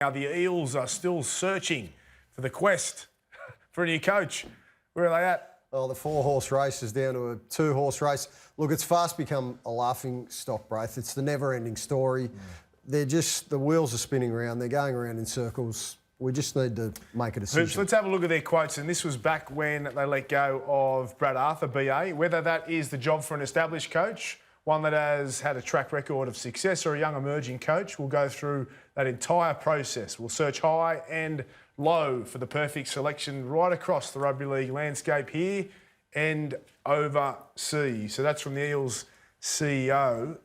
Now, the Eels are still searching for the quest for a new coach. Where are they at? Well, the 4-horse race is down to a 2-horse race. Look, it's fast become a laughing stock, Braith. It's the never-ending story. They're just, the wheels are spinning around. They're going around in circles. We just need to make a decision. Hoops, let's have a look at their quotes. And this was back when they let go of Brad Arthur, BA. Whether that is the job for an established coach, one that has had a track record of success, or a young emerging coach, we'll go through that entire process. We'll search high and low for the perfect selection right across the rugby league landscape here and overseas. So that's from the Eels CEO.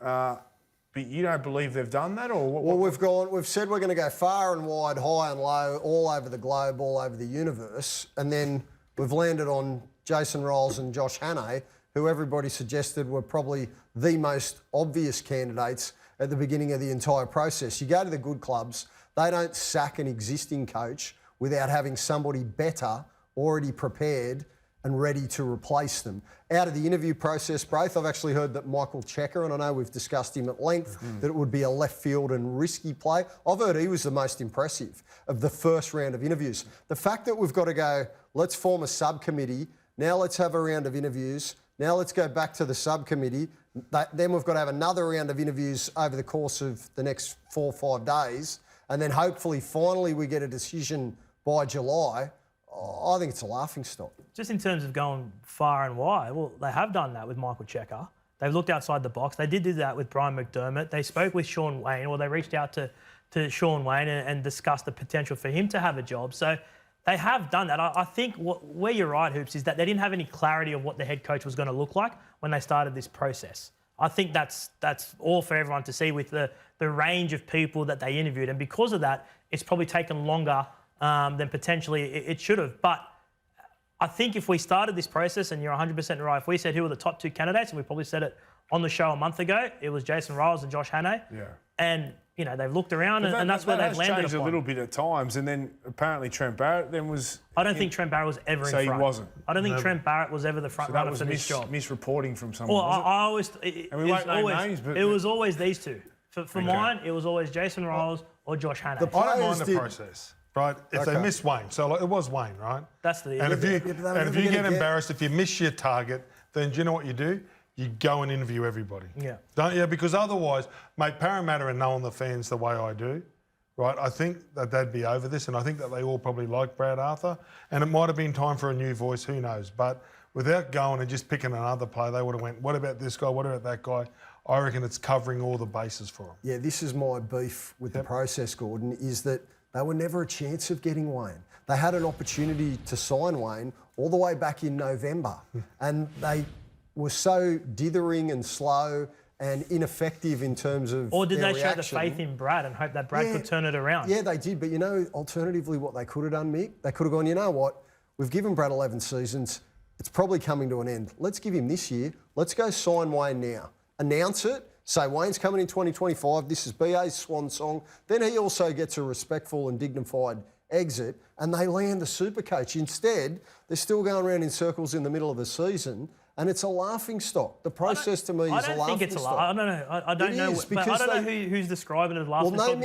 But you don't believe they've done that, or what? Well, we've said we're going to go far and wide, high and low, all over the globe, all over the universe, and then we've landed on Jason Ryles and Josh Hannay, who everybody suggested were probably the most obvious candidates at the beginning of the entire process. You go to the good clubs, they don't sack an existing coach without having somebody better already prepared and ready to replace them. Out of the interview process, Braith, I've actually heard that Michael Checker, and I know we've discussed him at length, that it would be a left field and risky play. I've heard he was the most impressive of the first round of interviews. The fact that we've got to go, let's form a subcommittee, now let's have a round of interviews, now let's go back to the subcommittee, then we've got to have another round of interviews over the course of the next 4 or 5 days, and then hopefully finally we get a decision by July. I think it's a laughingstock. Just in terms of going far and wide, well, they have done that with Michael Checker. They've looked outside the box. They did do that with Brian McDermott. They spoke with Sean Wayne, or they reached out to Sean Wayne and discussed the potential for him to have a job. So they have done that. I think where you're right, Hoops, is that they didn't have any clarity of what the head coach was going to look like when they started this process. I think that's all for everyone to see with the range of people that they interviewed. And because of that, it's probably taken longer than potentially it should have. But I think if we started this process, and you're 100% right, if we said who were the top 2 candidates, and we probably said it on the show a month ago, it was Jason Ryles and Josh Hannay. Yeah. And, you know, they've looked around and that's where they've landed changed upon. A little bit at times, and then apparently Trent Barrett then was... I don't think Trent Barrett was ever in front. So he wasn't? I don't think Trent Barrett was ever the front runner for this job. Misreporting from someone, Well, I always... It was always these two. For mine, it was always Jason Ryles or Josh Hannay. I don't mind the process. Right, if they miss Wayne, so like, it was Wayne, right? That's the. And if you get embarrassed, if you miss your target, then do you know what you do? You go and interview everybody. Yeah. Don't you? Because otherwise, mate, Parramatta and knowing the fans the way I do, right? I think that they'd be over this, and I think that they all probably like Brad Arthur, and it might have been time for a new voice. Who knows? But without going and just picking another player, they would have went, what about this guy? What about that guy? I reckon it's covering all the bases for them. Yeah, this is my beef with the process, Gordon, is that they were never a chance of getting Wayne. They had an opportunity to sign Wayne all the way back in November, and they were so dithering and slow and ineffective in terms of Or did their they reaction. show the faith in Brad and hope that Brad could turn it around? Yeah, they did. But, you know, alternatively, what they could have done, Mick, they could have gone, you know what, we've given Brad 11 seasons. It's probably coming to an end. Let's give him this year. Let's go sign Wayne now. Announce it. Say, Wayne's coming in 2025, this is BA's swan song. Then he also gets a respectful and dignified exit, and they land the super coach. Instead, they're still going around in circles in the middle of the season, and it's a laughing stock. The process to me is a laughing stock. I don't think it's a laughing stock. I don't know. I don't know. But I don't know who's describing it as laughing stock.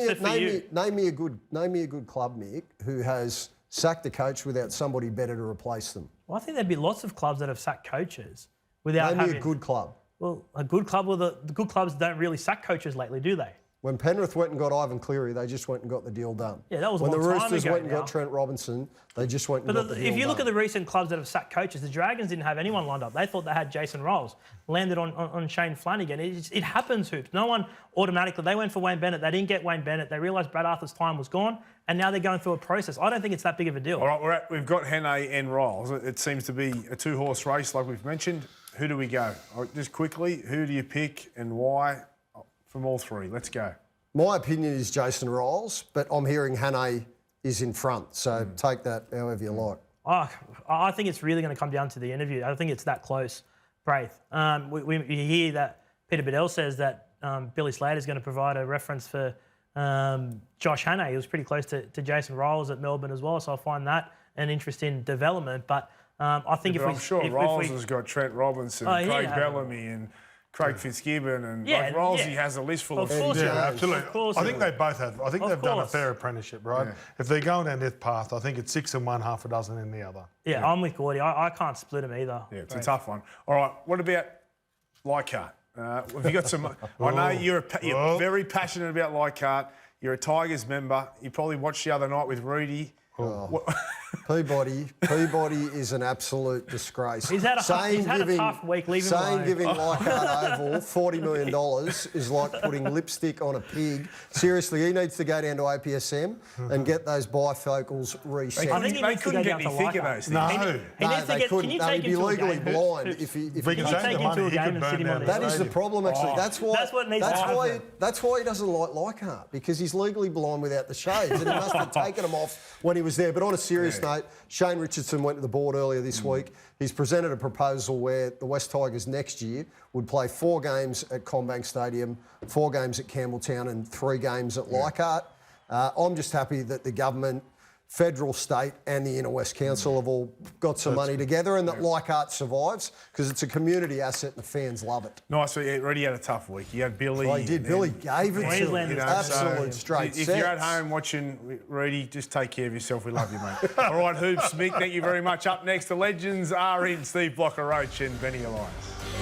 Name me a good club, Mick, who has sacked a coach without somebody better to replace them. Well, I think there'd be lots of clubs that have sacked coaches without Name me a good club. Well, a good club, the good clubs don't really sack coaches lately, do they? When Penrith went and got Ivan Cleary, they just went and got the deal done. Yeah, that was when a long time ago. When the Roosters went and got Trent Robinson, they just went and got the deal done. If you look at the recent clubs that have sacked coaches, the Dragons didn't have anyone lined up. They thought they had Jason Ryles, landed on Shane Flanagan. It happens, Hoops. No one automatically... They went for Wayne Bennett. They didn't get Wayne Bennett. They realised Brad Arthur's time was gone, and now they're going through a process. I don't think it's that big of a deal. All right, we've got Hannay and Ryles. It seems to be a 2-horse race, like we've mentioned. Who do we go? Just quickly, who do you pick and why from all 3? Let's go. My opinion is Jason Ryles, but I'm hearing Hannay is in front, so take that however you like. I think it's really going to come down to the interview. I think it's that close, Braith. We hear that Peter Bedell says that Billy Slater is going to provide a reference for Josh Hannay. He was pretty close to Jason Ryles at Melbourne as well, so I find that an interesting development. But I think I'm sure Ryles has got Trent Robinson, Craig Bellamy, and Craig Fitzgibbon and like Rolsey has a list full of course. Yeah, Jones. absolutely. Of course I he think would. they both have. I think they've done a fair apprenticeship, right? Yeah. If they're going down this path, I think it's 6 in one, half a dozen in the other. Yeah, I'm with Gordy. I can't split them either. Yeah, it's a tough one. All right, what about Leichhardt? Have you got some? I know you're very passionate about Leichhardt. You're a Tigers member. You probably watched the other night with Rudy. Peabody is an absolute disgrace. He's had a tough week. Leave him alone. Giving Leichhardt Oval $40 million is like putting lipstick on a pig. Seriously, he needs to go down to APSM and get those bifocals reset. I think he they needs to couldn't go get down any to thick of Leichhardt. those things. No. He needs to get. Can you take he'd be him to a legally game? blind if If he Can can you take take the him to money, a he game could and burn sit him down on the the That is the stadium. problem, actually. That's why what needs to happen. That's why he doesn't like Leichhardt, because he's legally blind without the shades, and he must have taken them off when he was there. But on a serious note, Shane Richardson went to the board earlier this week. He's presented a proposal where the West Tigers next year would play 4 games at Combank Stadium, 4 games at Campbelltown, and 3 games at Leichhardt. I'm just happy that the government, federal, state and the Inner West Council have all got some money together, and that Leichhardt survives, because it's a community asset and the fans love it. Nice. So Rudy had a tough week. You had Billy. Well, he did. Billy gave it to him. Queensland is Absolute so straight If sets. you're at home watching Rudy, just take care of yourself. We love you, mate. All right, Hoops, Mick, thank you very much. Up next, the legends are in. Steve Blocker-Roach and Benny Elias.